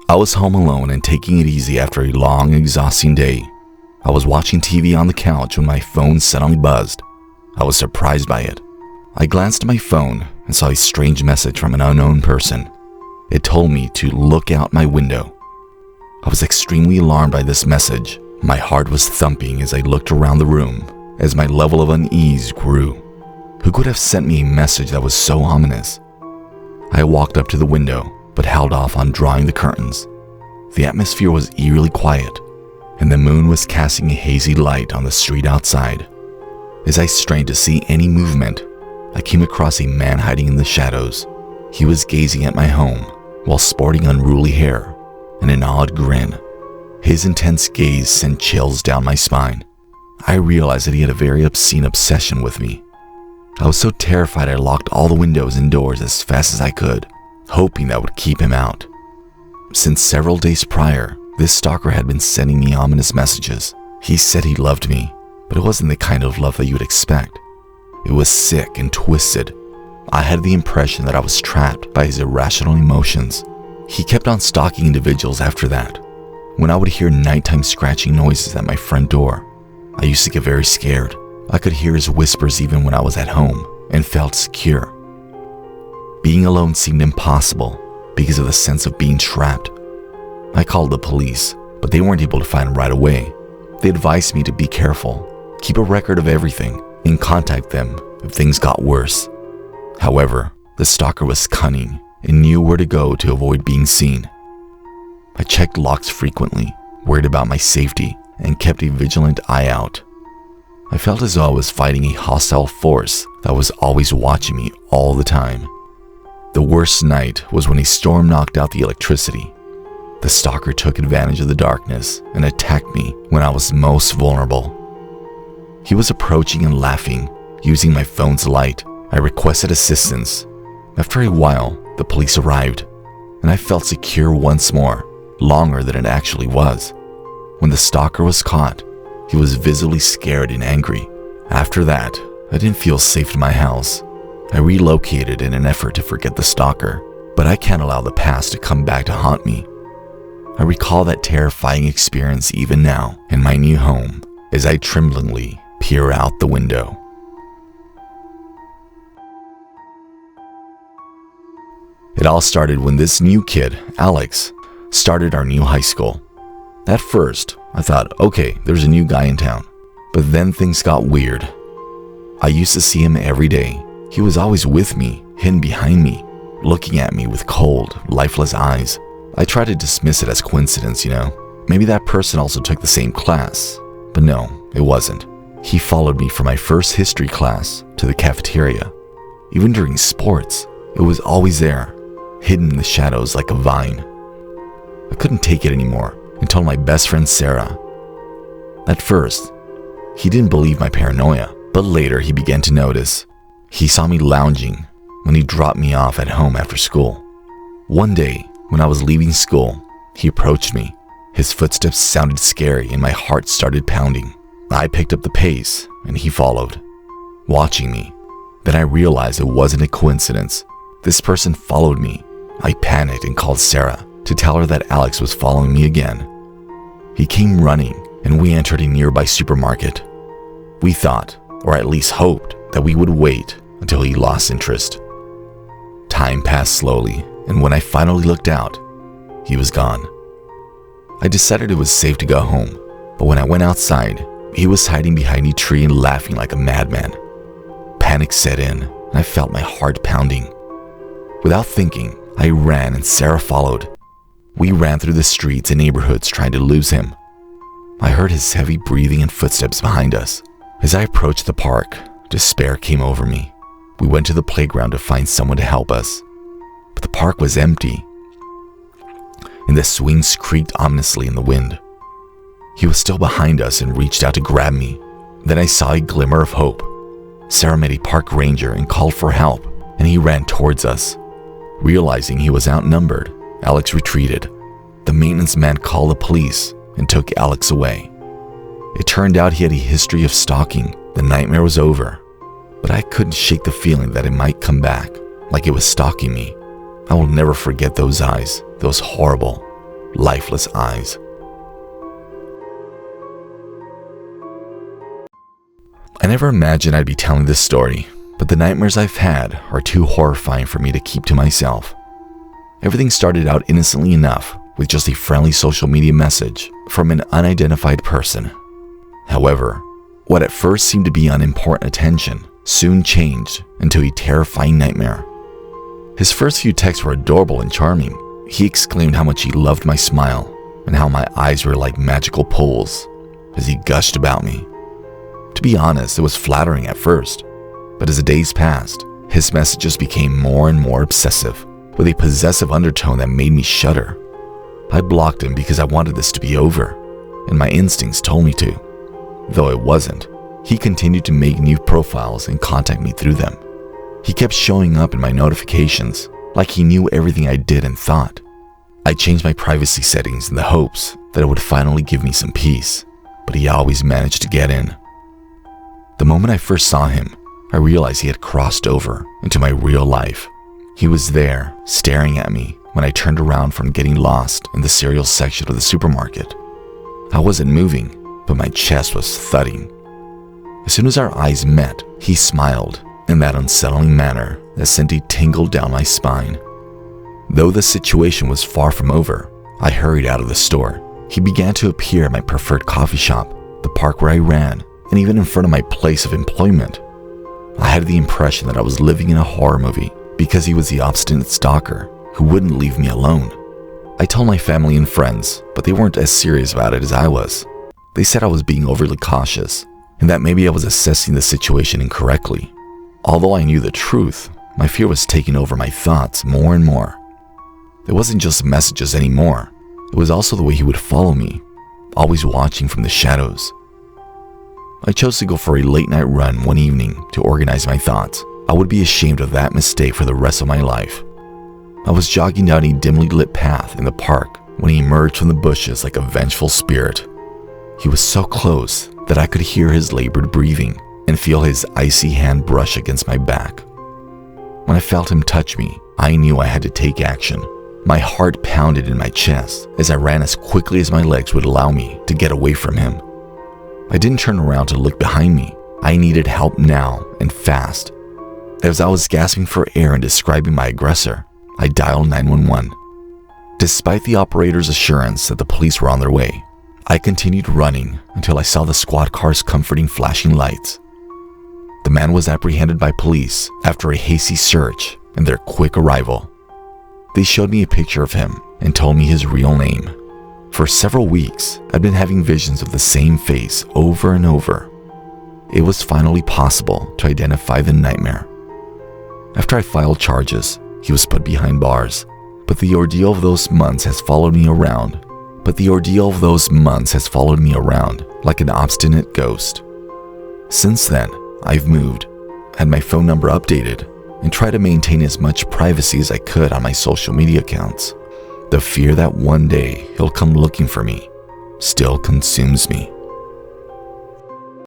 I was home alone and taking it easy after a long, exhausting day. I was watching TV on the couch when my phone suddenly buzzed. I was surprised by it. I glanced at my phone and saw a strange message from an unknown person. It told me to look out my window. I was extremely alarmed by this message. My heart was thumping as I looked around the room, as my level of unease grew. Who could have sent me a message that was so ominous? I walked up to the window, but held off on drawing the curtains. The atmosphere was eerily quiet, and the moon was casting a hazy light on the street outside. As I strained to see any movement, I came across a man hiding in the shadows. He was gazing at my home while sporting unruly hair and an odd grin. His intense gaze sent chills down my spine. I realized that he had a very obscene obsession with me. I was so terrified I locked all the windows and doors as fast as I could, hoping that would keep him out. Since several days prior, this stalker had been sending me ominous messages. He said he loved me, but it wasn't the kind of love that you would expect. It was sick and twisted. I had the impression that I was trapped by his irrational emotions. He kept on stalking individuals after that. When I would hear nighttime scratching noises at my front door, I used to get very scared. I could hear his whispers even when I was at home and felt secure. Being alone seemed impossible because of the sense of being trapped. I called the police, but they weren't able to find him right away. They advised me to be careful, keep a record of everything, and contact them if things got worse. However, the stalker was cunning and knew where to go to avoid being seen. I checked locks frequently, worried about my safety, and kept a vigilant eye out. I felt as though I was fighting a hostile force that was always watching me all the time. The worst night was when a storm knocked out the electricity. The stalker took advantage of the darkness and attacked me when I was most vulnerable. He was approaching and laughing, using my phone's light. I requested assistance. After a while, the police arrived, and I felt secure once more, longer than it actually was. When the stalker was caught, he was visibly scared and angry. After that, I didn't feel safe in my house. I relocated in an effort to forget the stalker, but I can't allow the past to come back to haunt me. I recall that terrifying experience even now in my new home as I tremblingly peer out the window. It all started when this new kid, Alex, started our new high school. At first, I thought, okay, there's a new guy in town. But then things got weird. I used to see him every day. He was always with me, hidden behind me, looking at me with cold, lifeless eyes. I tried to dismiss it as coincidence, Maybe that person also took the same class. But no, it wasn't. He followed me from my first history class to the cafeteria. Even during sports, it was always there, hidden in the shadows like a vine. I couldn't take it anymore and told my best friend Sarah. At first, he didn't believe my paranoia, but later he began to notice. He saw me lounging when he dropped me off at home after school. One day, when I was leaving school, he approached me. His footsteps sounded scary and my heart started pounding. I picked up the pace and he followed, watching me. Then I realized it wasn't a coincidence. This person followed me. I panicked and called Sarah to tell her that Alex was following me again. He came running and we entered a nearby supermarket. We thought, or at least hoped, that we would wait until he lost interest. Time passed slowly, and when I finally looked out, he was gone. I decided it was safe to go home, but when I went outside, he was hiding behind a tree and laughing like a madman. Panic set in, and I felt my heart pounding. Without thinking, I ran and Sarah followed. We ran through the streets and neighborhoods trying to lose him. I heard his heavy breathing and footsteps behind us. As I approached the park, despair came over me. We went to the playground to find someone to help us, but the park was empty, and the swings creaked ominously in the wind. He was still behind us and reached out to grab me. Then I saw a glimmer of hope. Sarah met a park ranger and called for help, and he ran towards us. Realizing he was outnumbered, Alex retreated. The maintenance man called the police and took Alex away. It turned out he had a history of stalking. The nightmare was over, but I couldn't shake the feeling that it might come back, like it was stalking me. I will never forget those eyes, those horrible, lifeless eyes. I never imagined I'd be telling this story, but the nightmares I've had are too horrifying for me to keep to myself. Everything started out innocently enough with just a friendly social media message from an unidentified person. However, what at first seemed to be unimportant attention soon changed into a terrifying nightmare. His first few texts were adorable and charming. He exclaimed how much he loved my smile and how my eyes were like magical pools as he gushed about me. To be honest, it was flattering at first, but as the days passed, his messages became more and more obsessive, with a possessive undertone that made me shudder. I blocked him because I wanted this to be over, and my instincts told me to. Though it wasn't, he continued to make new profiles and contact me through them. He kept showing up in my notifications, like he knew everything I did and thought. I changed my privacy settings in the hopes that it would finally give me some peace, but he always managed to get in. The moment I first saw him, I realized he had crossed over into my real life. He was there, staring at me when I turned around from getting lost in the cereal section of the supermarket. I wasn't moving, but my chest was thudding. As soon as our eyes met, he smiled in that unsettling manner that sent a tingle down my spine. Though the situation was far from over, I hurried out of the store. He began to appear at my preferred coffee shop, the park where I ran, and even in front of my place of employment. I had the impression that I was living in a horror movie because he was the obstinate stalker who wouldn't leave me alone. I told my family and friends, but they weren't as serious about it as I was. They said I was being overly cautious and that maybe I was assessing the situation incorrectly. Although I knew the truth, my fear was taking over my thoughts more and more. It wasn't just messages anymore. It was also the way he would follow me, always watching from the shadows. I chose to go for a late-night run one evening to organize my thoughts. I would be ashamed of that mistake for the rest of my life. I was jogging down a dimly lit path in the park when he emerged from the bushes like a vengeful spirit. He was so close that I could hear his labored breathing and feel his icy hand brush against my back. When I felt him touch me, I knew I had to take action. My heart pounded in my chest as I ran as quickly as my legs would allow me to get away from him. I didn't turn around to look behind me. I needed help now and fast. As I was gasping for air and describing my aggressor, I dialed 911. Despite the operator's assurance that the police were on their way, I continued running until I saw the squad car's comforting flashing lights. The man was apprehended by police after a hasty search and their quick arrival. They showed me a picture of him and told me his real name. For several weeks, I'd been having visions of the same face over and over. It was finally possible to identify the nightmare. After I filed charges, he was put behind bars, but the ordeal of those months has followed me around. Like an obstinate ghost. Since then, I've moved, had my phone number updated, and tried to maintain as much privacy as I could on my social media accounts. The fear that one day he'll come looking for me still consumes me.